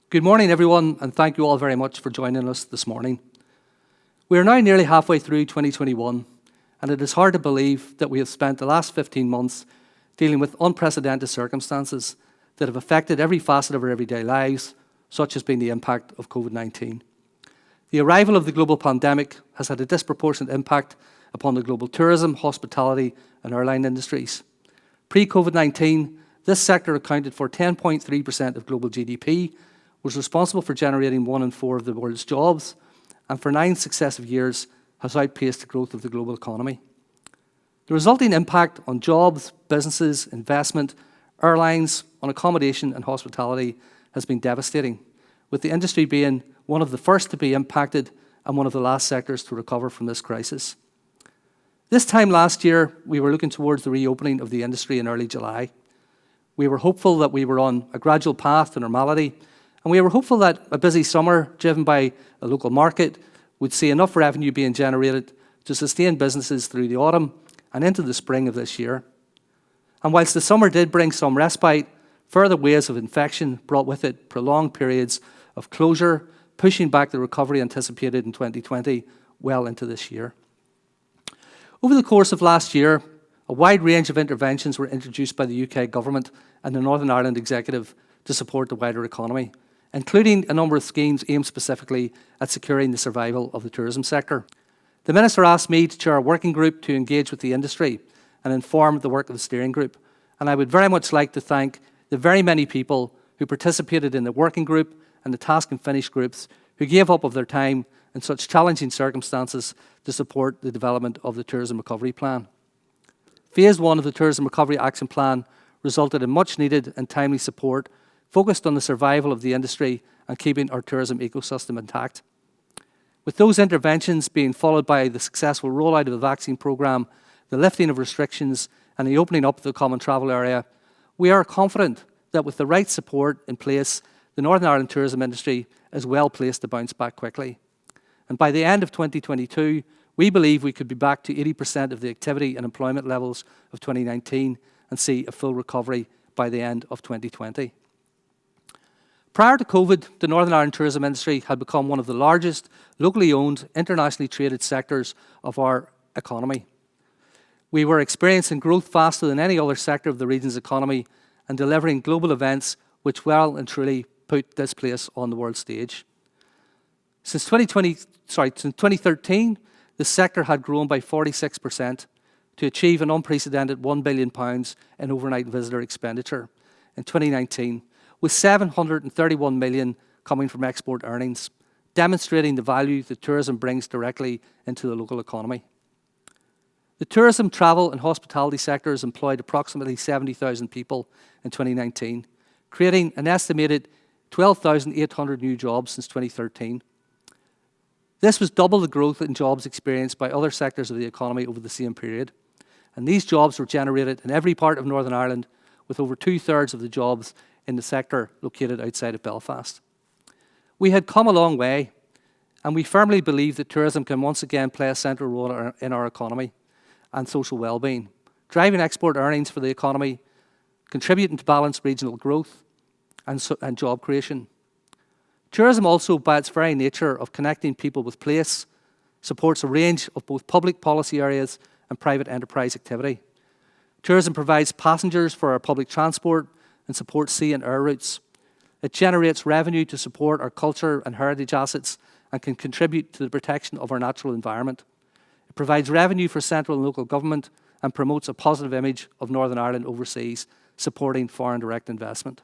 Good morning, everyone, and thank you all very much for joining us this morning. We are now nearly halfway through 2021, and it is hard to believe that we have spent the last 15 months dealing with unprecedented circumstances that have affected every facet of our everyday lives, such as being the impact of COVID-19. The arrival of the global pandemic has had a disproportionate impact upon the global tourism, hospitality, and airline industries. Pre-COVID-19, this sector accounted for 10.3% of global GDP, was responsible for generating 1 in 4 of the world's jobs, and for 9 successive years has outpaced the growth of the global economy. The resulting impact on jobs, businesses, investment, airlines, on accommodation and hospitality has been devastating, with the industry being one of the first to be impacted and one of the last sectors to recover from this crisis. This time last year, we were looking towards the reopening of the industry in early July. We were hopeful that we were on a gradual path to normality, and we were hopeful that a busy summer driven by a local market would see enough revenue being generated to sustain businesses through the autumn and into the spring of this year. And whilst the summer did bring some respite, further waves of infection brought with it prolonged periods of closure, pushing back the recovery anticipated in 2020 well into this year. Over the course of last year, a wide range of interventions were introduced by the UK Government and the Northern Ireland Executive to support the wider economy, including a number of schemes aimed specifically at securing the survival of the tourism sector. The Minister asked me to chair a working group to engage with the industry and inform the work of the steering group, and I would very much like to thank the very many people who participated in the working group and the task and finish groups who gave up of their time in such challenging circumstances to support the development of the Tourism Recovery Plan. Phase 1 of the Tourism Recovery Action Plan resulted in much needed and timely support focused on the survival of the industry and keeping our tourism ecosystem intact. With those interventions being followed by the successful rollout of the vaccine programme, the lifting of restrictions and the opening up of the common travel area, we are confident that with the right support in place, the Northern Ireland tourism industry is well placed to bounce back quickly. And by the end of 2022, we believe we could be back to 80% of the activity and employment levels of 2019 and see a full recovery by the end of 2020. Prior to COVID, the Northern Ireland tourism industry had become one of the largest locally owned, internationally traded sectors of our economy. We were experiencing growth faster than any other sector of the region's economy and delivering global events which well and truly put this place on the world stage. Since 2013, the sector had grown by 46% to achieve an unprecedented £1 billion in overnight visitor expenditure in 2019, with $731 million coming from export earnings, demonstrating the value that tourism brings directly into the local economy. The tourism, travel and hospitality sectors employed approximately 70,000 people in 2019, creating an estimated 12,800 new jobs since 2013. This was double the growth in jobs experienced by other sectors of the economy over the same period. And these jobs were generated in every part of Northern Ireland, with over 2/3 of the jobs in the sector located outside of Belfast. We had come a long way, and we firmly believe that tourism can once again play a central role in our economy and social well-being, driving export earnings for the economy, contributing to balanced regional growth and job creation. Tourism also, by its very nature of connecting people with place, supports a range of both public policy areas and private enterprise activity. Tourism provides passengers for our public transport and supports sea and air routes. It generates revenue to support our culture and heritage assets and can contribute to the protection of our natural environment. It provides revenue for central and local government and promotes a positive image of Northern Ireland overseas, supporting foreign direct investment.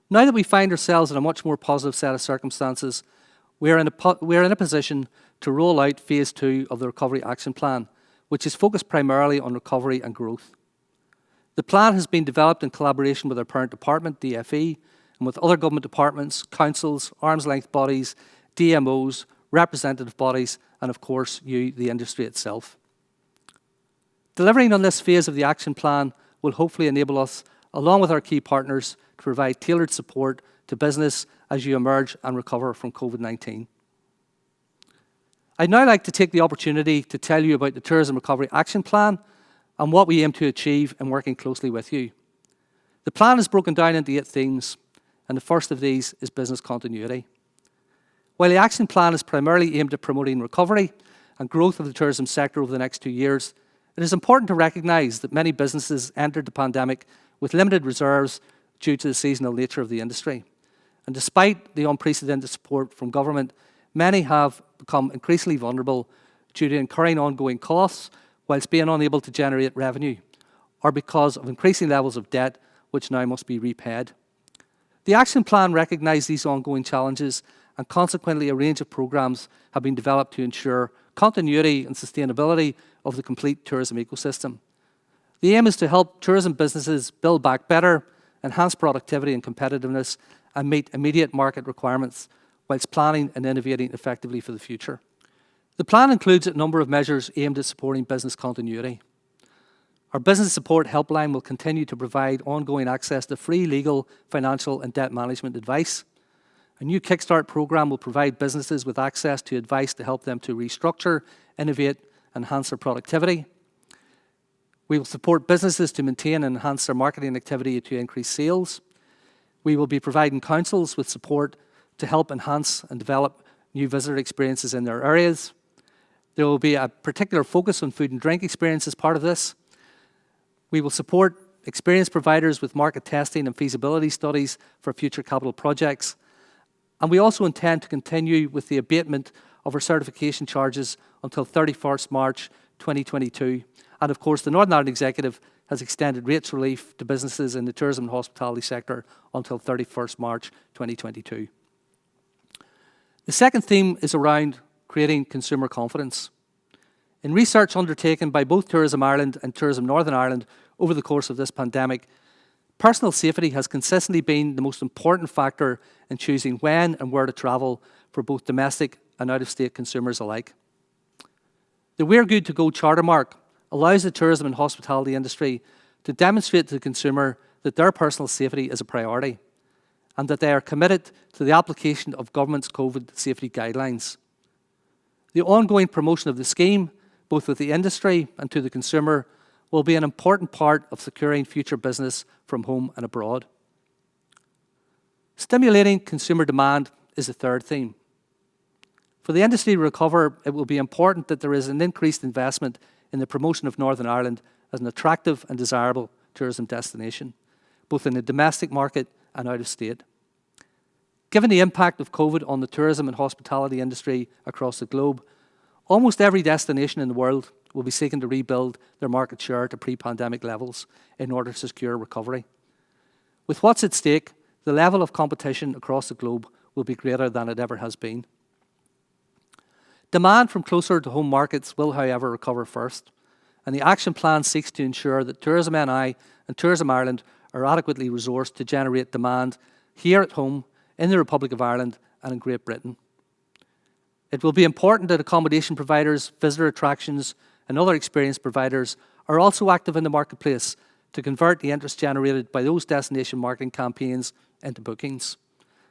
Now that we find ourselves in a much more positive set of circumstances, we are in a position to roll out Phase 2 of the Recovery Action Plan, which is focused primarily on recovery and growth. The plan has been developed in collaboration with our parent department, DFE, and with other government departments, councils, arm's-length bodies, DMOs, representative bodies, and of course, you, the industry itself. Delivering on this phase of the action plan will hopefully enable us, along with our key partners, to provide tailored support to business as you emerge and recover from COVID-19. I'd now like to take the opportunity to tell you about the Tourism Recovery Action Plan and what we aim to achieve in working closely with you. The plan is broken down into 8 themes, and the first of these is business continuity. While the action plan is primarily aimed at promoting recovery and growth of the tourism sector over the next 2 years, it is important to recognise that many businesses entered the pandemic with limited reserves due to the seasonal nature of the industry. And despite the unprecedented support from government, many have become increasingly vulnerable due to incurring ongoing costs whilst being unable to generate revenue, or because of increasing levels of debt which now must be repaid. The action plan recognised these ongoing challenges, and consequently a range of programmes have been developed to ensure continuity and sustainability of the complete tourism ecosystem. The aim is to help tourism businesses build back better, enhance productivity and competitiveness, and meet immediate market requirements, whilst planning and innovating effectively for the future. The plan includes a number of measures aimed at supporting business continuity. Our business support helpline will continue to provide ongoing access to free legal, financial and debt management advice. A new Kickstart programme will provide businesses with access to advice to help them to restructure, innovate, enhance their productivity. We will support businesses to maintain and enhance their marketing activity to increase sales. We will be providing councils with support to help enhance and develop new visitor experiences in their areas. There will be a particular focus on food and drink experience as part of this. We will support experience providers with market testing and feasibility studies for future capital projects. And we also intend to continue with the abatement of our certification charges until 31st March 2022. And of course, the Northern Ireland Executive has extended rates relief to businesses in the tourism and hospitality sector until 31st March 2022. The second theme is around creating consumer confidence. In research undertaken by both Tourism Ireland and Tourism Northern Ireland over the course of this pandemic, personal safety has consistently been the most important factor in choosing when and where to travel for both domestic and out-of-state consumers alike. The We're Good to Go charter mark allows the tourism and hospitality industry to demonstrate to the consumer that their personal safety is a priority and that they are committed to the application of government's COVID safety guidelines. The ongoing promotion of the scheme, both with the industry and to the consumer, will be an important part of securing future business from home and abroad. Stimulating consumer demand is the third theme. For the industry to recover, it will be important that there is an increased investment in the promotion of Northern Ireland as an attractive and desirable tourism destination, both in the domestic market and out of state. Given the impact of COVID on the tourism and hospitality industry across the globe, almost every destination in the world will be seeking to rebuild their market share to pre-pandemic levels in order to secure recovery. With what's at stake, the level of competition across the globe will be greater than it ever has been. Demand from closer to home markets will, however, recover first, and the action plan seeks to ensure that Tourism NI and Tourism Ireland are adequately resourced to generate demand here at home, in the Republic of Ireland and in Great Britain. It will be important that accommodation providers, visitor attractions and other experience providers are also active in the marketplace to convert the interest generated by those destination marketing campaigns into bookings.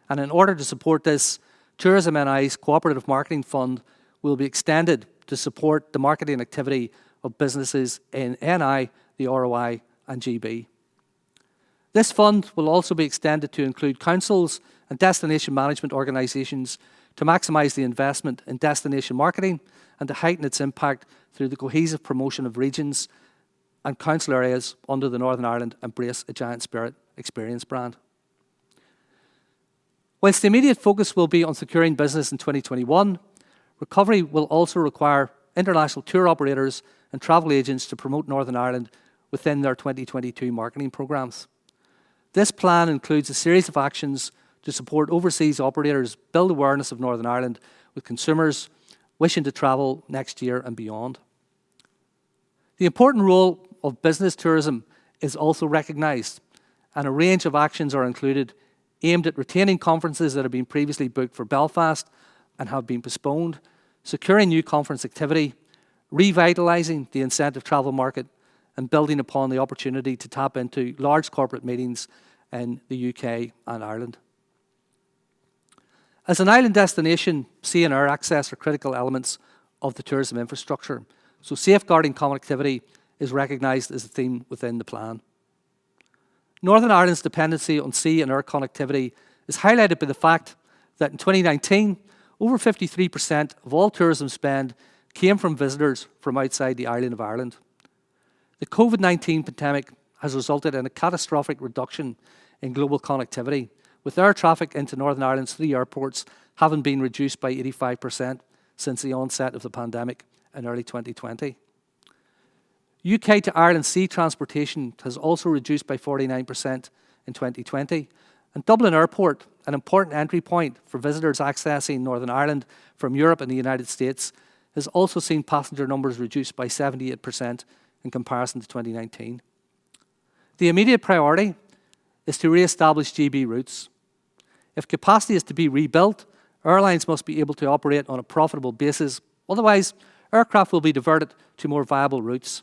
And in order to support this, Tourism NI's Cooperative Marketing Fund will be extended to support the marketing activity of businesses in NI, the ROI and GB. This fund will also be extended to include councils and destination management organisations to maximise the investment in destination marketing and to heighten its impact through the cohesive promotion of regions and council areas under the Northern Ireland Embrace a Giant Spirit experience brand. Whilst the immediate focus will be on securing business in 2021, recovery will also require international tour operators and travel agents to promote Northern Ireland within their 2022 marketing programmes. This plan includes a series of actions to support overseas operators build awareness of Northern Ireland with consumers wishing to travel next year and beyond. The important role of business tourism is also recognised, and a range of actions are included aimed at retaining conferences that have been previously booked for Belfast and have been postponed, securing new conference activity, revitalising the incentive travel market, and building upon the opportunity to tap into large corporate meetings in the UK and Ireland. As an island destination, sea and air access are critical elements of the tourism infrastructure, so safeguarding connectivity is recognised as a theme within the plan. Northern Ireland's dependency on sea and air connectivity is highlighted by the fact that in 2019, over 53% of all tourism spend came from visitors from outside the island of Ireland. The COVID-19 pandemic has resulted in a catastrophic reduction in global connectivity, with air traffic into Northern Ireland's 3 airports having been reduced by 85% since the onset of the pandemic in early 2020. UK to Ireland sea transportation has also reduced by 49% in 2020, and Dublin Airport, an important entry point for visitors accessing Northern Ireland from Europe and the United States, has also seen passenger numbers reduced by 78% in comparison to 2019. The immediate priority is to re-establish GB routes. If capacity is to be rebuilt, airlines must be able to operate on a profitable basis. Otherwise, aircraft will be diverted to more viable routes.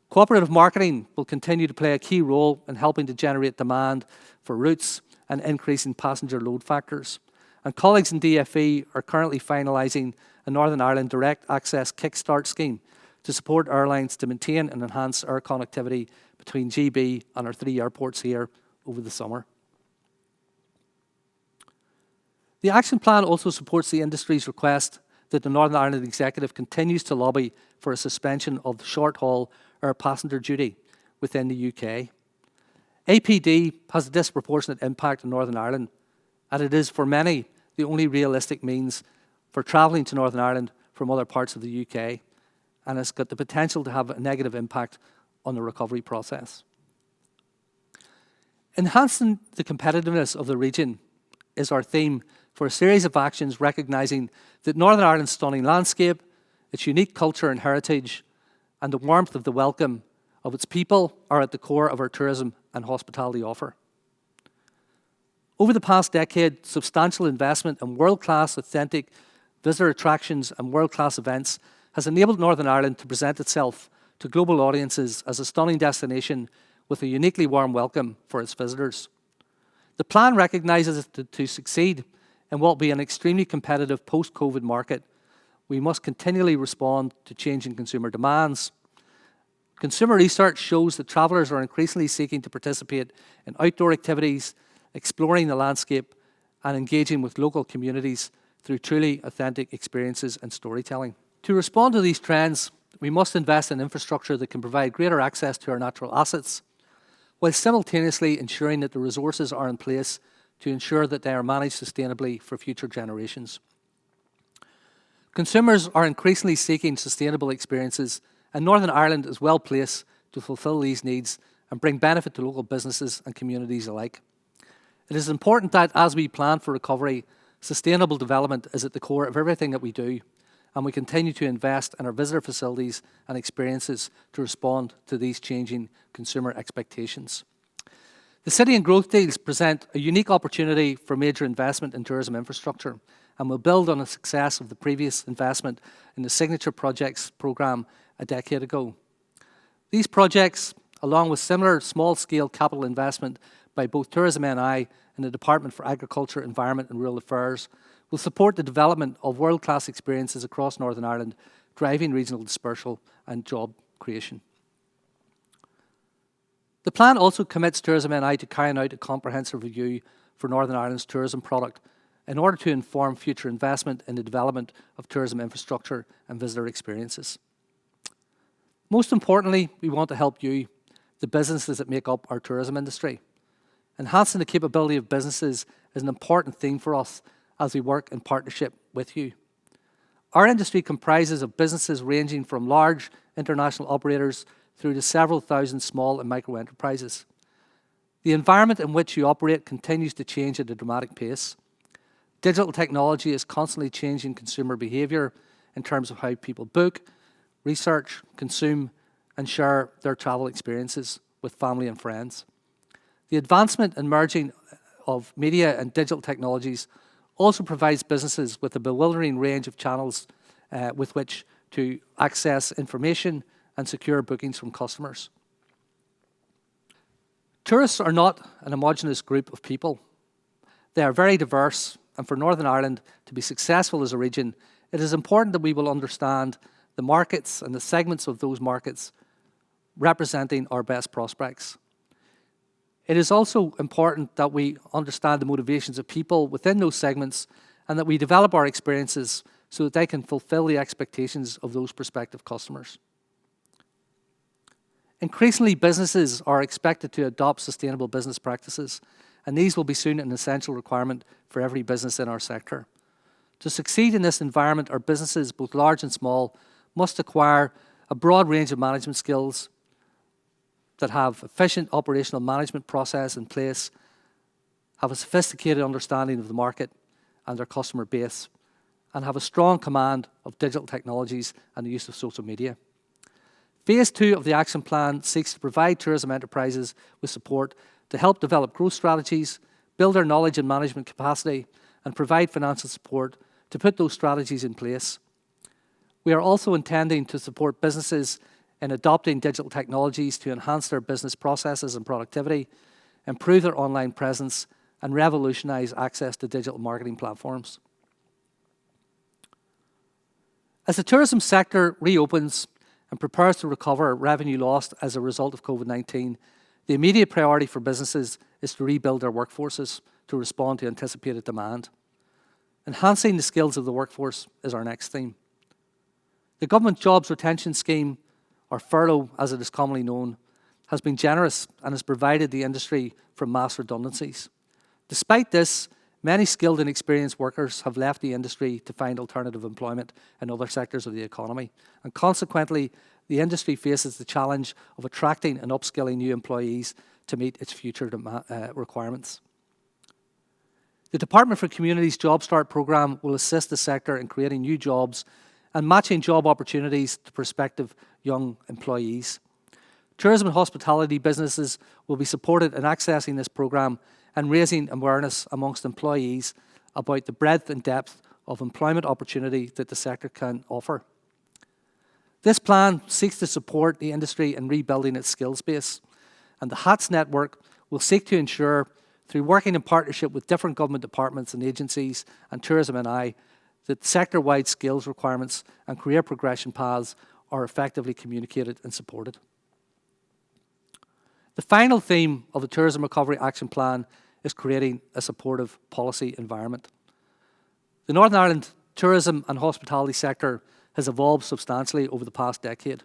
Cooperative marketing will continue to play a key role in helping to generate demand for routes and increasing passenger load factors. And colleagues in DfE are currently finalising a Northern Ireland Direct Access Kickstart scheme to support airlines to maintain and enhance air connectivity between GB and our 3 airports here over the summer. The action plan also supports the industry's request that the Northern Ireland Executive continues to lobby for a suspension of the short-haul air passenger duty within the UK. APD has a disproportionate impact on Northern Ireland, and it is for many the only realistic means for travelling to Northern Ireland from other parts of the UK, and it's got the potential to have a negative impact on the recovery process. Enhancing the competitiveness of the region is our theme for a series of actions recognising that Northern Ireland's stunning landscape, its unique culture and heritage, and the warmth of the welcome of its people are at the core of our tourism and hospitality offer. Over the past decade, substantial investment in world-class, authentic visitor attractions and world-class events has enabled Northern Ireland to present itself to global audiences as a stunning destination with a uniquely warm welcome for its visitors. The plan recognises that to succeed in what will be an extremely competitive post-COVID market, we must continually respond to changing consumer demands. Consumer research shows that travellers are increasingly seeking to participate in outdoor activities, exploring the landscape, and engaging with local communities through truly authentic experiences and storytelling. To respond to these trends, we must invest in infrastructure that can provide greater access to our natural assets, while simultaneously ensuring that the resources are in place to ensure that they are managed sustainably for future generations. Consumers are increasingly seeking sustainable experiences, and Northern Ireland is well placed to fulfil these needs and bring benefit to local businesses and communities alike. It is important that as we plan for recovery, sustainable development is at the core of everything that we do, and we continue to invest in our visitor facilities and experiences to respond to these changing consumer expectations. The City and Growth deals present a unique opportunity for major investment in tourism infrastructure and will build on the success of the previous investment in the Signature Projects programme a decade ago. These projects, along with similar small-scale capital investment by both Tourism NI and the Department for Agriculture, Environment and Rural Affairs, will support the development of world-class experiences across Northern Ireland, driving regional dispersal and job creation. The plan also commits Tourism NI to carrying out a comprehensive review for Northern Ireland's tourism product in order to inform future investment in the development of tourism infrastructure and visitor experiences. Most importantly, we want to help you, the businesses that make up our tourism industry. Enhancing the capability of businesses is an important theme for us as we work in partnership with you. Our industry comprises of businesses ranging from large international operators through to several thousand small and micro enterprises. The environment in which you operate continues to change at a dramatic pace. Digital technology is constantly changing consumer behaviour in terms of how people book, research, consume, and share their travel experiences with family and friends. The advancement and merging of media and digital technologies also provides businesses with a bewildering range of channels with which to access information and secure bookings from customers. Tourists are not an homogenous group of people. They are very diverse, and for Northern Ireland to be successful as a region, it is important that we will understand the markets and the segments of those markets representing our best prospects. It is also important that we understand the motivations of people within those segments and that we develop our experiences so that they can fulfill the expectations of those prospective customers. Increasingly, businesses are expected to adopt sustainable business practices, and these will be soon an essential requirement for every business in our sector. To succeed in this environment, our businesses, both large and small, must acquire a broad range of management skills that have efficient operational management process in place, have a sophisticated understanding of the market and their customer base, and have a strong command of digital technologies and the use of social media. Phase 2 of the action plan seeks to provide tourism enterprises with support to help develop growth strategies, build their knowledge and management capacity, and provide financial support to put those strategies in place. We are also intending to support businesses in adopting digital technologies to enhance their business processes and productivity, improve their online presence, and revolutionize access to digital marketing platforms. As the tourism sector reopens and prepares to recover revenue lost as a result of COVID-19, the immediate priority for businesses is to rebuild their workforces to respond to anticipated demand. Enhancing the skills of the workforce is our next theme. The Government Jobs Retention Scheme, or furlough as it is commonly known, has been generous and has provided the industry from mass redundancies. Despite this, many skilled and experienced workers have left the industry to find alternative employment in other sectors of the economy, and consequently, the industry faces the challenge of attracting and upskilling new employees to meet its future requirements. The Department for Community's Job Start programme will assist the sector in creating new jobs and matching job opportunities to prospective young employees. Tourism and hospitality businesses will be supported in accessing this programme and raising awareness amongst employees about the breadth and depth of employment opportunity that the sector can offer. This plan seeks to support the industry in rebuilding its skills base, and the HATS network will seek to ensure, through working in partnership with different government departments and agencies and Tourism NI, that sector-wide skills requirements and career progression paths are effectively communicated and supported. The final theme of the Tourism Recovery Action Plan is creating a supportive policy environment. The Northern Ireland tourism and hospitality sector has evolved substantially over the past decade.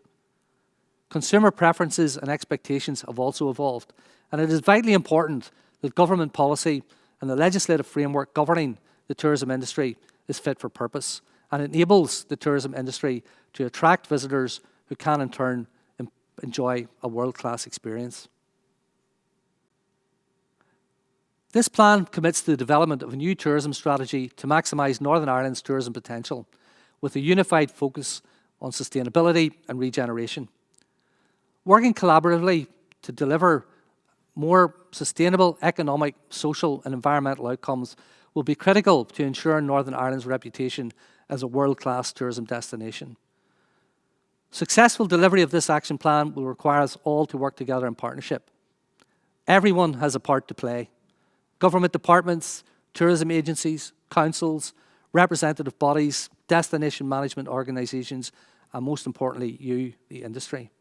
Consumer preferences and expectations have also evolved, and it is vitally important that government policy and the legislative framework governing the tourism industry is fit for purpose and enables the tourism industry to attract visitors who can in turn enjoy a world-class experience. This plan commits to the development of a new tourism strategy to maximise Northern Ireland's tourism potential with a unified focus on sustainability and regeneration. Working collaboratively to deliver more sustainable economic, social and environmental outcomes will be critical to ensuring Northern Ireland's reputation as a world-class tourism destination. Successful delivery of this action plan will require us all to work together in partnership. Everyone has a part to play. Government departments, tourism agencies, councils, representative bodies, destination management organisations, and most importantly, you, the industry.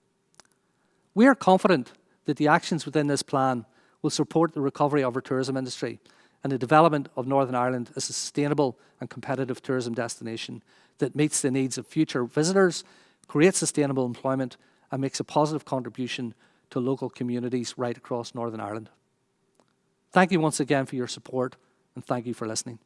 We are confident that the actions within this plan will support the recovery of our tourism industry and the development of Northern Ireland as a sustainable and competitive tourism destination that meets the needs of future visitors, creates sustainable employment, and makes a positive contribution to local communities right across Northern Ireland. Thank you once again for your support, and thank you for listening.